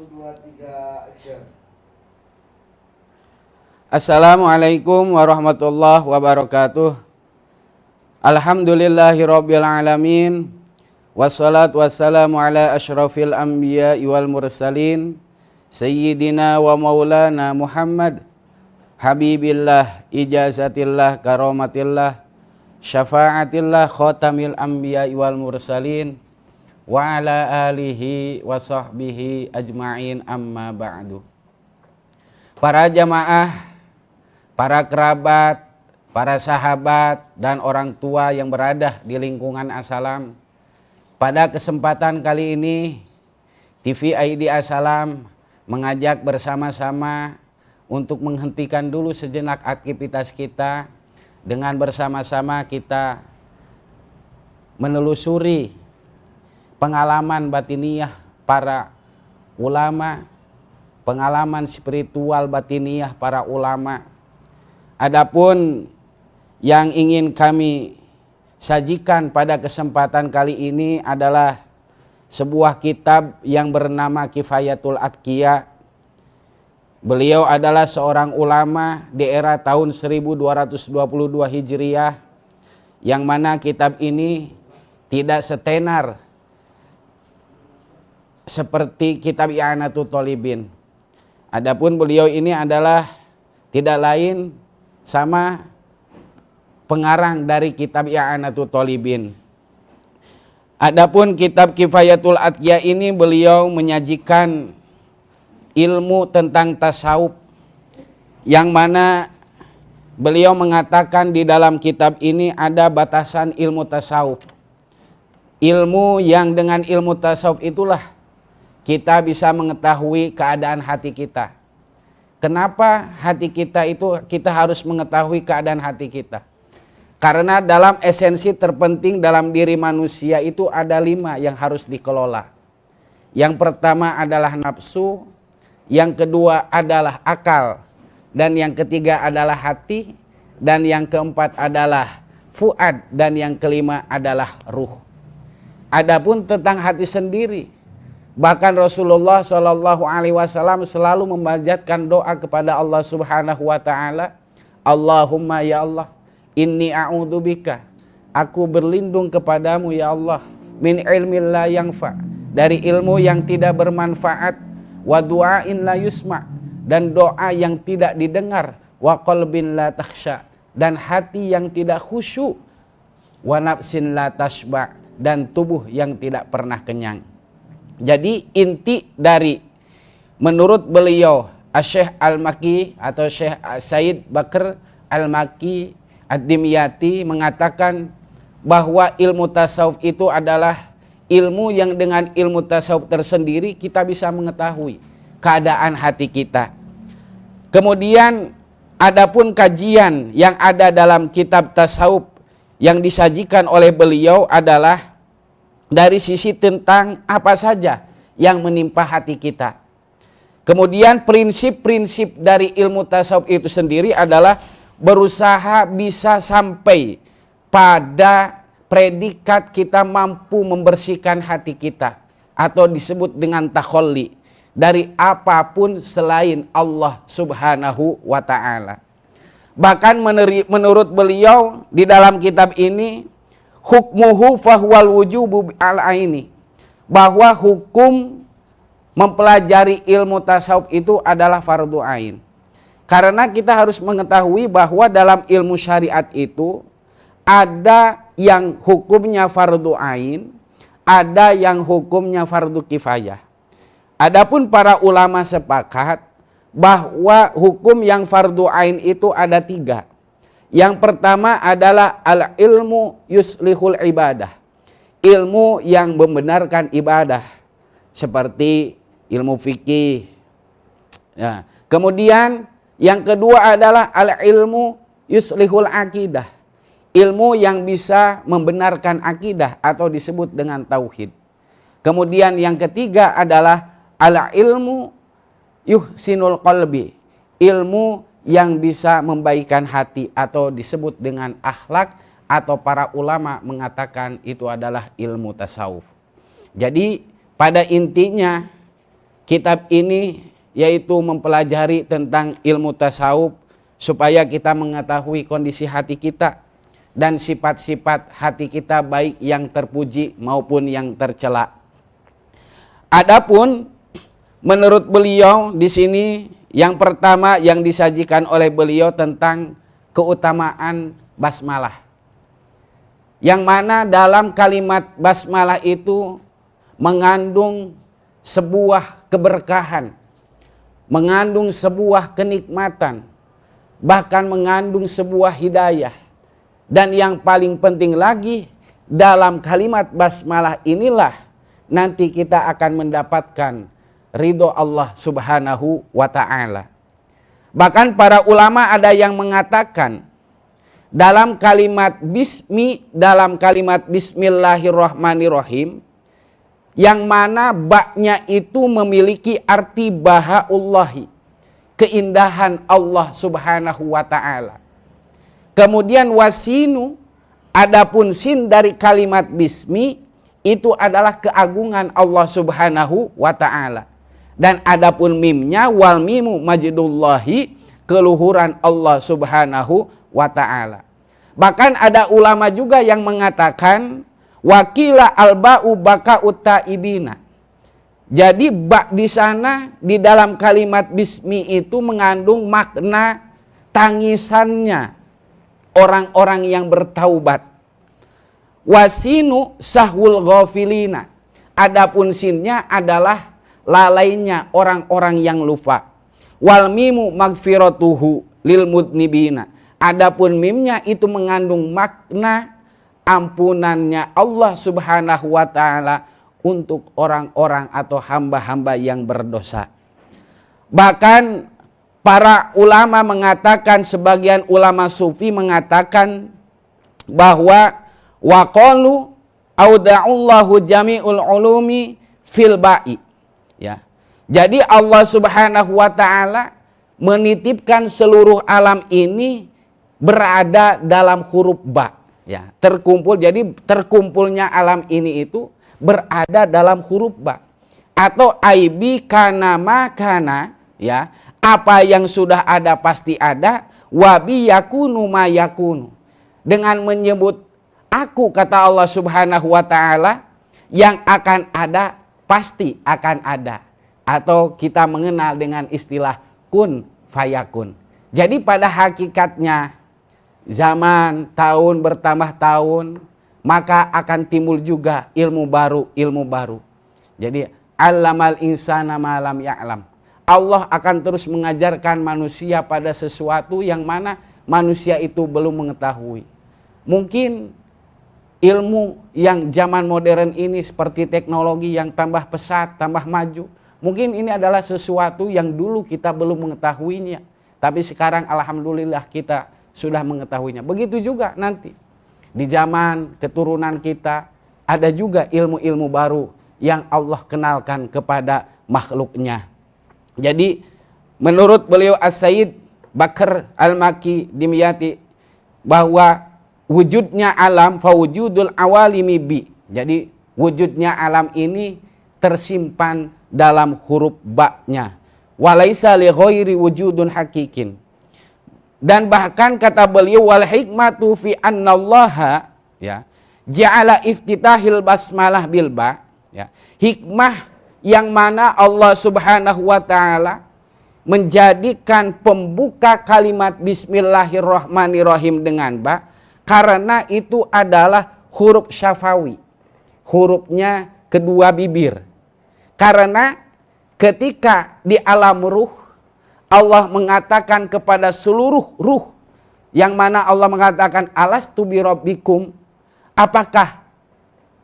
2, 3, action. Assalamualaikum warahmatullahi wabarakatuh. Alhamdulillahirabbil alamin. Wassalatu wassalamu ala asyrafil anbiya'i wal mursalin sayyidina wa maulana Muhammad habibillah, ijazatillah, karomatillah, syafaatillah, khatamil anbiya'i wal mursalin wa ala alihi wa sahbihi ajma'in, amma ba'du. Para jamaah, para kerabat, para sahabat, dan orang tua yang berada di lingkungan As-Salam, pada kesempatan kali ini TV ID As-Salam mengajak bersama-sama untuk menghentikan dulu sejenak aktivitas kita dengan bersama-sama kita menelusuri pengalaman batiniyah para ulama, pengalaman spiritual batiniyah para ulama. Adapun yang ingin kami sajikan pada kesempatan kali ini adalah sebuah kitab yang bernama Kifayatul Atqiya. Beliau adalah seorang ulama di era tahun 1222 Hijriah, yang mana kitab ini tidak setenar seperti kitab I'anatul Thalibin. Adapun beliau ini adalah tidak lain sama pengarang dari kitab I'anatul Thalibin. Adapun kitab Kifayatul Atqiya ini beliau menyajikan ilmu tentang tasawuf, yang mana beliau mengatakan di dalam kitab ini ada batasan ilmu tasawuf. Ilmu yang dengan ilmu tasawuf itulah kita bisa mengetahui keadaan hati kita. Kenapa hati kita itu kita harus mengetahui keadaan hati kita? Karena dalam esensi terpenting dalam diri manusia itu ada 5 yang harus dikelola. Yang pertama adalah nafsu, yang kedua adalah akal, dan yang ketiga adalah hati, dan yang keempat adalah fuad, dan yang kelima adalah ruh. Adapun tentang hati sendiri, bahkan Rasulullah SAW selalu memanjatkan doa kepada Allah Subhanahu wa Ta'ala, Allahumma ya Allah, inni a'udzubika, aku berlindung kepadamu ya Allah, min ilmin la yanfa, dari ilmu yang tidak bermanfaat, wa du'ain la yusma, dan doa yang tidak didengar, wa qalbin la takhsha, dan hati yang tidak khusyuk, wa nafsin la tashba, dan tubuh yang tidak pernah kenyang. Jadi inti dari menurut beliau Syekh Al-Makki atau Syekh Said Bakr Al-Makki Ad-Dimyati mengatakan bahwa ilmu tasawuf itu adalah ilmu yang dengan ilmu tasawuf tersendiri kita bisa mengetahui keadaan hati kita. Kemudian adapun kajian yang ada dalam kitab tasawuf yang disajikan oleh beliau adalah dari sisi tentang apa saja yang menimpa hati kita. Kemudian prinsip-prinsip dari ilmu tasawuf itu sendiri adalah berusaha bisa sampai pada predikat kita mampu membersihkan hati kita, atau disebut dengan takholli, dari apapun selain Allah Subhanahu wa Ta'ala. Bahkan menurut beliau di dalam kitab ini, hukmuhu fahuwal wujubu al-aini, bahwa hukum mempelajari ilmu tasawuf itu adalah fardu ain. Karena kita harus mengetahui bahwa dalam ilmu syariat itu ada yang hukumnya fardu ain, ada yang hukumnya fardu kifayah. Adapun para ulama sepakat bahwa hukum yang fardu ain itu ada 3. Yang pertama adalah al-ilmu yuslihul ibadah, ilmu yang membenarkan ibadah, seperti ilmu fikih. Ya. Kemudian yang kedua adalah al-ilmu yuslihul akidah, ilmu yang bisa membenarkan akidah atau disebut dengan tauhid. Kemudian yang ketiga adalah al-ilmu yuhsinul qalbi, ilmu yang bisa membaikkan hati atau disebut dengan akhlak, atau para ulama mengatakan itu adalah ilmu tasawuf. Jadi pada intinya kitab ini yaitu mempelajari tentang ilmu tasawuf supaya kita mengetahui kondisi hati kita dan sifat-sifat hati kita baik yang terpuji maupun yang tercela. Adapun menurut beliau di sini yang pertama yang disajikan oleh beliau tentang keutamaan basmalah. Yang mana dalam kalimat basmalah itu mengandung sebuah keberkahan, mengandung sebuah kenikmatan, bahkan mengandung sebuah hidayah. Dan yang paling penting lagi, dalam kalimat basmalah inilah nanti kita akan mendapatkan ridho Allah Subhanahu wa ta'ala. Bahkan para ulama ada yang mengatakan dalam kalimat dalam kalimat bismillahirrahmanirrahim, yang mana baknya itu memiliki arti bahaullahi, keindahan Allah Subhanahu wa ta'ala. Kemudian wasinu, adapun sin dari kalimat bismi itu adalah keagungan Allah Subhanahu wa ta'ala. Dan adapun mimnya wal mimu majidullahi, keluhuran Allah Subhanahu wa ta'ala. Bahkan ada ulama juga yang mengatakan wakila alba'u baka'ut ta'ibina. Jadi bak di sana di dalam kalimat bismi itu mengandung makna tangisannya orang-orang yang bertaubat. Wasinu sahwul ghafilina. Adapun sinnya adalah lalainya orang-orang yang lupa. Wal mimu magfiratuhu lil mudnibina. Adapun mimnya itu mengandung makna ampunannya Allah Subhanahu wa ta'ala untuk orang-orang atau hamba-hamba yang berdosa. Bahkan para ulama mengatakan, sebagian ulama sufi mengatakan bahwa waqalu auda'ullahu jami'ul ulumi fil ba'i. Ya. Jadi Allah Subhanahu wa ta'ala menitipkan seluruh alam ini berada dalam huruf ba. Ya, terkumpul, jadi terkumpulnya alam ini itu berada dalam huruf ba. Atau aibi kana makana, ya, apa yang sudah ada pasti ada, wabi yakunu ma yakunu. Dengan menyebut aku, kata Allah Subhanahu wa ta'ala, yang akan ada pasti akan ada. Atau kita mengenal dengan istilah kun fayakun. Jadi pada hakikatnya zaman tahun bertambah tahun, maka akan timbul juga ilmu baru. Jadi allamal insana ma lam ya'lam. Allah akan terus mengajarkan manusia pada sesuatu yang mana manusia itu belum mengetahui. Mungkin ilmu yang zaman modern ini seperti teknologi yang tambah pesat, tambah maju, mungkin ini adalah sesuatu yang dulu kita belum mengetahuinya. Tapi sekarang alhamdulillah kita sudah mengetahuinya. Begitu juga nanti di zaman keturunan kita ada juga ilmu-ilmu baru yang Allah kenalkan kepada makhluknya. Jadi menurut beliau As-Sayyid Bakr Al-Maki Dimyati bahwa wujudnya alam fawujudul awalimi bi. Jadi wujudnya alam ini tersimpan dalam huruf ba-nya. Walaisa li ghairi wujudun hakikin. Dan bahkan kata beliau wal hikmatu fi annallaha, ya, ja'ala iftitahil basmalah bil ba, ya. Hikmah yang mana Allah Subhanahu wa ta'ala menjadikan pembuka kalimat bismillahirrahmanirrahim dengan ba, karena itu adalah huruf syafawi, hurufnya kedua bibir. Karena ketika di alam ruh Allah mengatakan kepada seluruh ruh, yang mana Allah mengatakan alastu birabbikum, apakah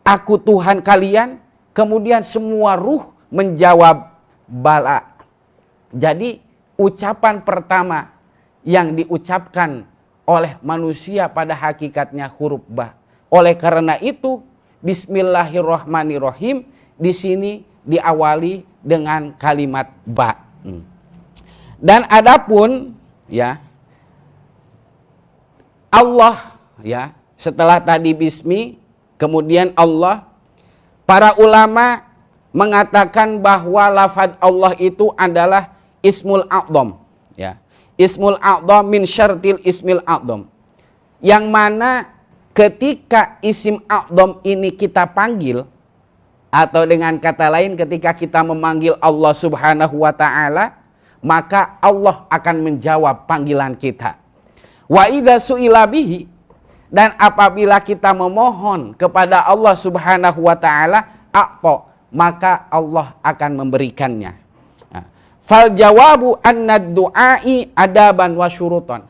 aku Tuhan kalian? Kemudian semua ruh menjawab bala. Jadi ucapan pertama yang diucapkan oleh manusia pada hakikatnya huruf ba. Oleh karena itu bismillahirrahmanirrahim di sini diawali dengan kalimat ba. Dan adapun, ya, Allah, ya, setelah tadi bismi kemudian Allah, para ulama mengatakan bahwa lafaz Allah itu adalah Ismul A'dham, ya. Ismul A'dham min syartil Ismil A'dham. Yang mana ketika isim A'dham ini kita panggil, atau dengan kata lain ketika kita memanggil Allah Subhanahu wa taala, maka Allah akan menjawab panggilan kita. Wa idza su'ila bihi, dan apabila kita memohon kepada Allah Subhanahu wa taala, a'ta, maka Allah akan memberikannya. Fal jawabu anna du'ai adaban wa syurutan.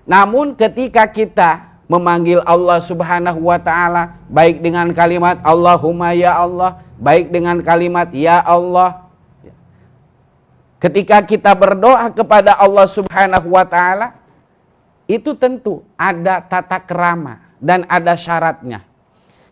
Namun ketika kita memanggil Allah Subhanahu wa taala baik dengan kalimat Allahumma ya Allah, baik dengan kalimat ya Allah, ketika kita berdoa kepada Allah Subhanahu wa taala, itu tentu ada tata kerama dan ada syaratnya.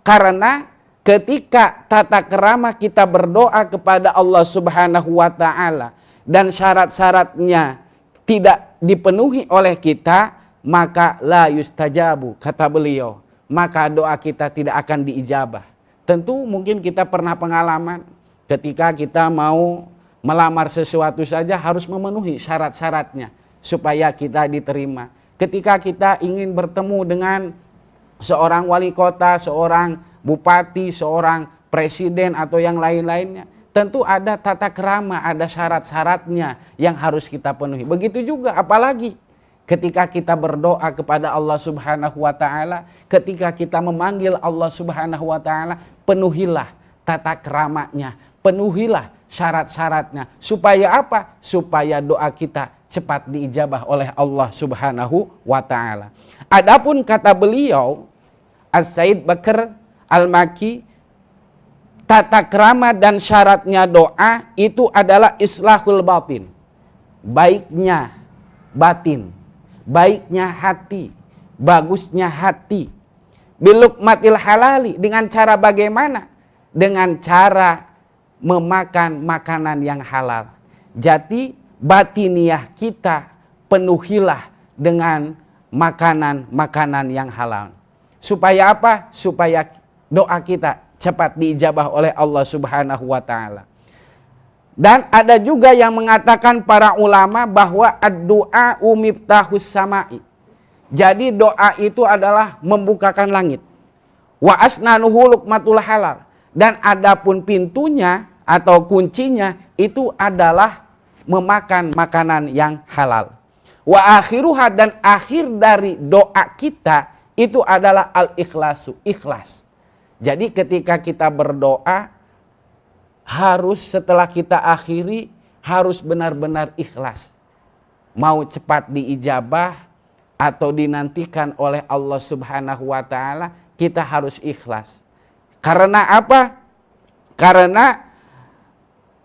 Karena ketika tata kerama kita berdoa kepada Allah Subhanahu wa taala dan syarat-syaratnya tidak dipenuhi oleh kita, maka la yustajabu, kata beliau, maka doa kita tidak akan diijabah. Tentu mungkin kita pernah pengalaman ketika kita mau melamar sesuatu saja harus memenuhi syarat-syaratnya supaya kita diterima. Ketika kita ingin bertemu dengan seorang wali kota, seorang bupati, seorang presiden atau yang lain-lainnya, tentu ada tata kerama, ada syarat-syaratnya yang harus kita penuhi. Begitu juga apalagi ketika kita berdoa kepada Allah Subhanahu wa taala, ketika kita memanggil Allah Subhanahu wa taala, penuhilah tata keramanya, penuhilah syarat-syaratnya. Supaya apa? Supaya doa kita cepat diijabah oleh Allah Subhanahu wa taala. Adapun kata beliau As-Said Bakr Al-Maki, tata krama dan syaratnya doa itu adalah islahul batin, baiknya batin, baiknya hati, bagusnya hati. Bilukmatil halali, dengan cara bagaimana? Dengan cara memakan makanan yang halal. Jadi batiniah kita penuhilah dengan makanan-makanan yang halal. Supaya apa? Supaya doa kita cepat diijabah oleh Allah Subhanahu wa taala. Dan ada juga yang mengatakan para ulama bahwa ad-du'a miftahus sama'i. Jadi doa itu adalah membukakan langit. Wa asnanuhu luqmatul halal. Dan adapun pintunya atau kuncinya itu adalah memakan makanan yang halal. Wa akhiruha, dan akhir dari doa kita itu adalah al-ikhlasu, ikhlas. Jadi ketika kita berdoa, harus setelah kita akhiri, harus benar-benar ikhlas. Mau cepat diijabah atau dinantikan oleh Allah Subhanahu wa taala, kita harus ikhlas. Karena apa? Karena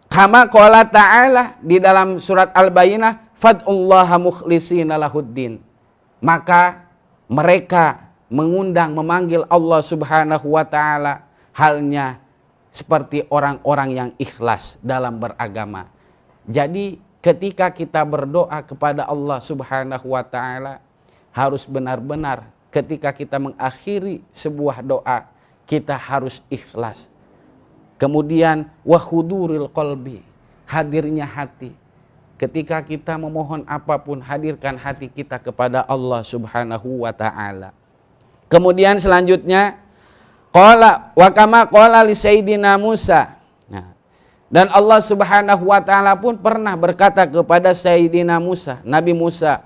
kama qala ta'ala di dalam surat Al-Bayyinah, fad'ullaha mukhlishina lahuddin. Maka mereka mengundang, memanggil Allah Subhanahu wa taala halnya seperti orang-orang yang ikhlas dalam beragama. Jadi ketika kita berdoa kepada Allah Subhanahu wa taala, harus benar-benar ketika kita mengakhiri sebuah doa, kita harus ikhlas. Kemudian wa huduril qalbi, hadirnya hati. Ketika kita memohon apapun, hadirkan hati kita kepada Allah Subhanahu wa taala. Kemudian selanjutnya qala wa kama qala li sayyidina Musa. Nah, dan Allah Subhanahu wa taala pun pernah berkata kepada Sayyidina Musa, Nabi Musa,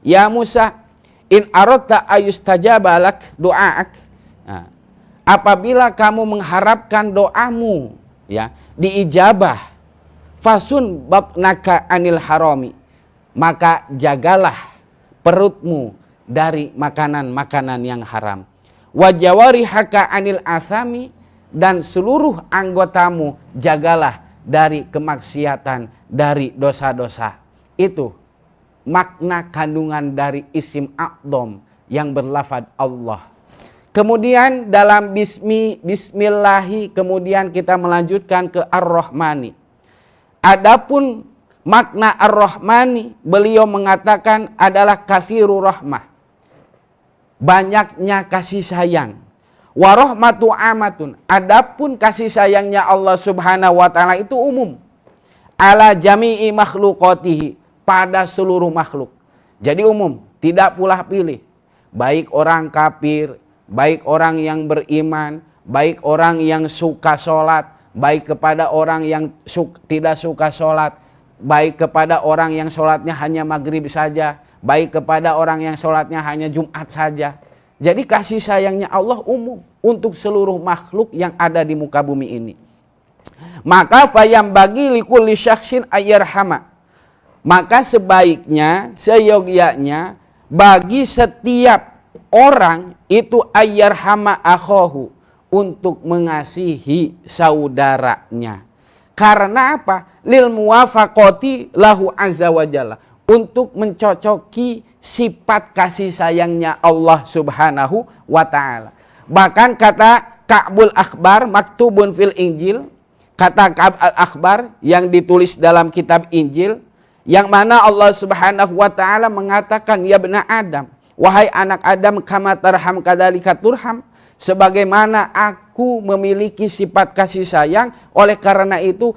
"Ya Musa, in aradta ayustajaba lak du'aak." Nah, apabila kamu mengharapkan doamu ya diijabah, fasun batnaka anil harami, maka jagalah perutmu dari makanan-makanan yang haram. Wajawarihaka anil asami, dan seluruh anggotamu jagalah dari kemaksiatan, dari dosa-dosa. Itu makna kandungan dari isim a'dham yang berlafaz Allah. Kemudian dalam bismillahi, kemudian kita melanjutkan ke ar-Rahmani. Adapun makna ar-Rahmani, beliau mengatakan adalah katsirur rahmah, banyaknya kasih sayang. Wa rahmatu amatun. Adapun kasih sayangnya Allah Subhanahu wa taala itu umum. Ala jami'i makhluqatihi, pada seluruh makhluk. Jadi umum, tidak pula pilih. Baik orang kafir, baik orang yang beriman, baik orang yang suka sholat, baik kepada orang yang tidak suka sholat, baik kepada orang yang sholatnya hanya maghrib saja, baik kepada orang yang sholatnya hanya Jumat saja. Jadi kasih sayangnya Allah umum untuk seluruh makhluk yang ada di muka bumi ini. Maka fayam bagi likulli syakhsin ayyarhama. Maka sebaiknya, seyogyanya bagi setiap orang itu ayyarhama akhahu, untuk mengasihi saudaranya. Karena apa? Lil muwafaqati lahu azza wa jalla, untuk mencocoki sifat kasih sayangnya Allah Subhanahu wa taala. Bahkan kata Ka'bul Akhbar maktubun fil Injil, kata Ka'b al-Akhbar yang ditulis dalam kitab Injil, yang mana Allah Subhanahu wa taala mengatakan, ya bena Adam, wahai anak Adam, kama tarham kadzalika turham, sebagaimana aku memiliki sifat kasih sayang, oleh karena itu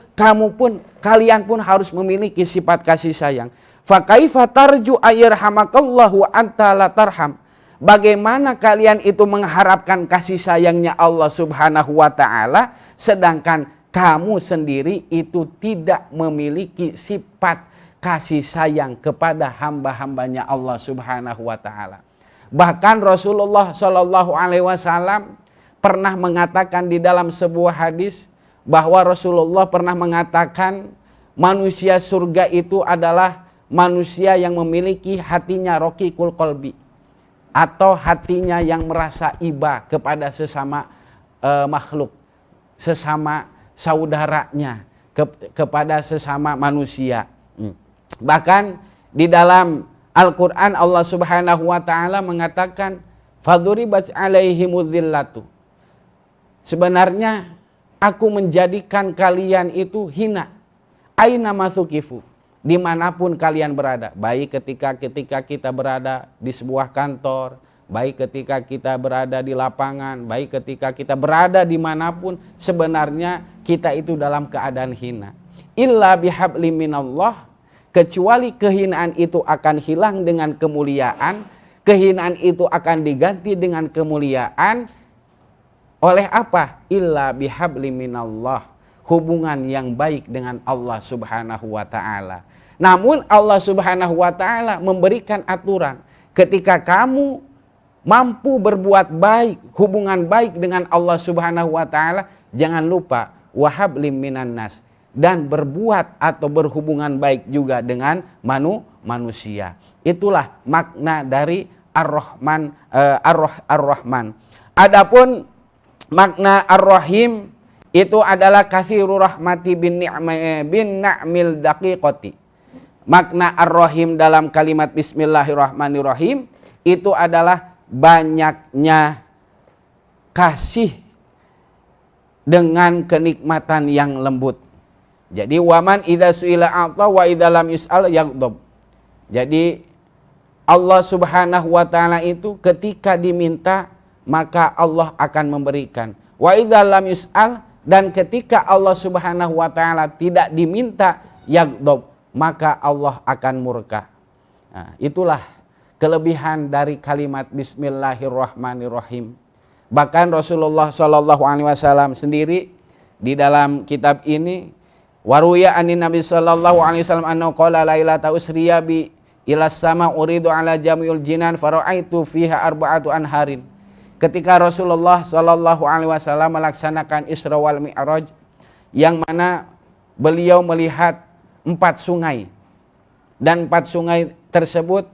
kalian pun harus memiliki sifat kasih sayang. Fa kaifa tarju ayyarhamakallahu anta la tarham. Bagaimana kalian itu mengharapkan kasih sayangnya Allah Subhanahu wa taala sedangkan kamu sendiri itu tidak memiliki sifat kasih sayang kepada hamba-hambanya Allah Subhanahu wa taala. Bahkan Rasulullah Shallallahu alaihi wasallam pernah mengatakan di dalam sebuah hadis bahwa Rasulullah pernah mengatakan manusia surga itu adalah manusia yang memiliki hatinya raqiqul qalbi, atau hatinya yang merasa iba kepada sesama makhluk, sesama saudaranya, kepada sesama manusia. Bahkan di dalam Al-Quran Allah Subhanahu wa ta'ala mengatakan faduribat alaihimudhillatu, sebenarnya aku menjadikan kalian itu hina aina mathukifu, dimanapun kalian berada, baik ketika kita berada di sebuah kantor, baik ketika kita berada di lapangan, baik ketika kita berada dimanapun, sebenarnya kita itu dalam keadaan hina. Illa bihabli minallah, kecuali kehinaan itu akan hilang dengan kemuliaan, kehinaan itu akan diganti dengan kemuliaan. Oleh apa? Illa bihabli minallah, hubungan yang baik dengan Allah Subhanahu wa ta'ala. Namun Allah Subhanahu wa ta'ala memberikan aturan, ketika kamu mampu berbuat baik, hubungan baik dengan Allah Subhanahu wa ta'ala, jangan lupa wahabli minan nas, dan berbuat atau berhubungan baik juga dengan manusia. Itulah makna dari Ar-Rahman, Ar-Rahman. Adapun makna Ar-Rahim itu adalah katsiru rahmati bin na'mil daqiqati. Makna Ar-Rahim dalam kalimat Bismillahirrahmanirrahim itu adalah banyaknya kasih dengan kenikmatan yang lembut. Jadi waman idza su'ila a'ta wa idza lam yus'al yaghdab. Jadi Allah Subhanahu wa taala itu ketika diminta maka Allah akan memberikan. Wa idza lam yus'al, dan ketika Allah Subhanahu wa taala tidak diminta yaghdab, maka Allah akan murka. Nah, itulah kelebihan dari kalimat Bismillahirrahmanirrahim. Bahkan Rasulullah Shallallahu alaihi wasallam sendiri di dalam kitab ini, waruya anin Nabi sallallahu alaihi wasallam annahu qala lailata usriya bi ila sama uridu ala jamiul jinan faraitu fiha arba'atu anharin. Ketika Rasulullah sallallahu alaihi wasallam melaksanakan Isra wal Mi'raj, yang mana beliau melihat 4 sungai, dan 4 sungai tersebut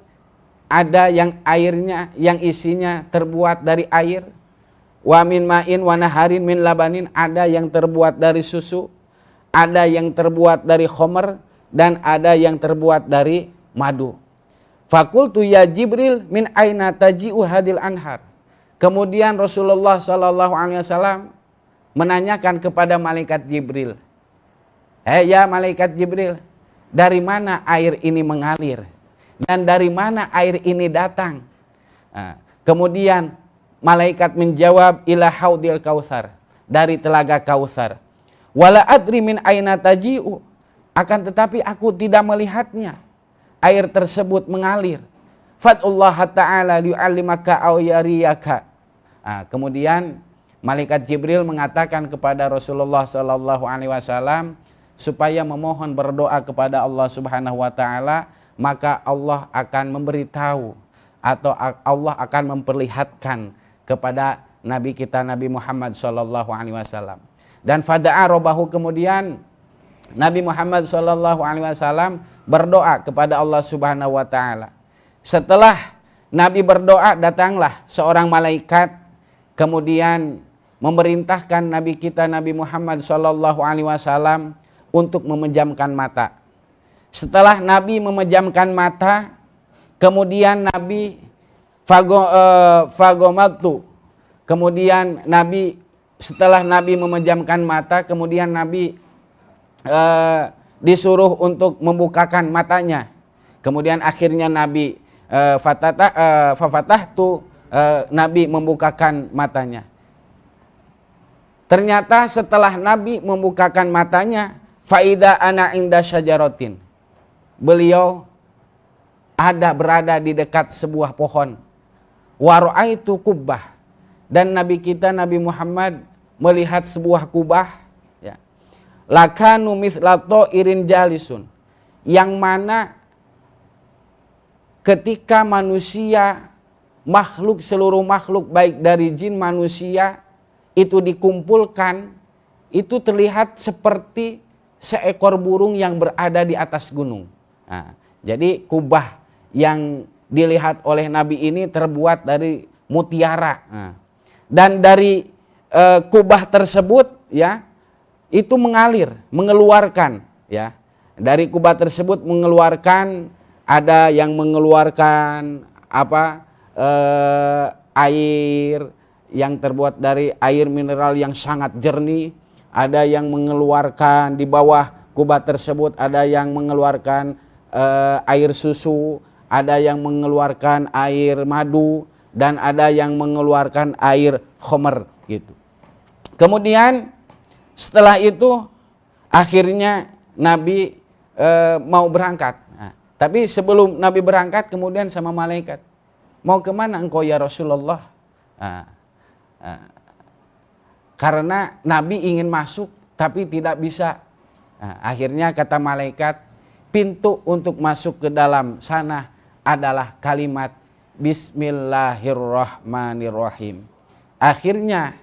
ada yang airnya, yang isinya terbuat dari air, wa min ma'in wa naharin min labanin, ada yang terbuat dari susu, ada yang terbuat dari khomer, dan ada yang terbuat dari madu. Fakultu ya Jibril min aina taji'u hadil anhar. Kemudian Rasulullah Sallallahu Alaihi Wasallam menanyakan kepada malaikat Jibril, ya malaikat Jibril, dari mana air ini mengalir dan dari mana air ini datang? Kemudian malaikat menjawab, ila haudil kautsar, dari telaga Kautsar. Wala adri min aina taji'u, akan tetapi aku tidak melihatnya. Air tersebut mengalir. Fadullah ta'ala li'allimaka aw yariyaka. Kemudian malaikat Jibril mengatakan kepada Rasulullah sallallahu alaihi wasallam supaya memohon berdoa kepada Allah Subhanahu wa taala, maka Allah akan memberitahu atau Allah akan memperlihatkan kepada Nabi kita Nabi Muhammad sallallahu alaihi wasallam. Dan fada'a robahu, kemudian Nabi Muhammad sallallahu alaihi wasallam berdoa kepada Allah Subhanahu wa taala. Setelah Nabi berdoa, datanglah seorang malaikat kemudian memerintahkan Nabi kita Nabi Muhammad sallallahu alaihi wasallam untuk memejamkan mata. Setelah Nabi memejamkan mata, kemudian Nabi fagomatu. Kemudian Nabi, setelah Nabi memejamkan mata, kemudian Nabi disuruh untuk membukakan matanya. Kemudian akhirnya Nabi Nabi membukakan matanya. Ternyata setelah Nabi membukakan matanya, faida ana inda syajaratin, beliau berada di dekat sebuah pohon. Wa ra'aitu kubbah, dan Nabi kita Nabi Muhammad melihat sebuah kubah, ya. Lakanu mithlato irin jalisun, yang mana ketika manusia, seluruh makhluk baik dari jin manusia itu dikumpulkan, itu terlihat seperti seekor burung yang berada di atas gunung. Jadi kubah yang dilihat oleh Nabi ini terbuat dari mutiara. Dan dari kubah tersebut, ya, itu mengeluarkan, ya. Dari kubah tersebut mengeluarkan, ada yang mengeluarkan air yang terbuat dari air mineral yang sangat jernih, ada yang mengeluarkan di bawah kubah tersebut, ada yang mengeluarkan air susu, ada yang mengeluarkan air madu, dan ada yang mengeluarkan air khamr gitu. Kemudian setelah itu akhirnya Nabi mau berangkat. Tapi sebelum Nabi berangkat, kemudian sama malaikat, mau kemana engkau ya Rasulullah? Karena Nabi ingin masuk tapi tidak bisa. Akhirnya kata malaikat, pintu untuk masuk ke dalam sana adalah kalimat Bismillahirrahmanirrahim. Akhirnya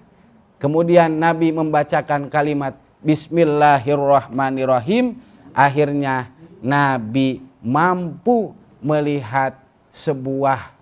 kemudian Nabi membacakan kalimat Bismillahirrahmanirrahim. Akhirnya Nabi mampu melihat sebuah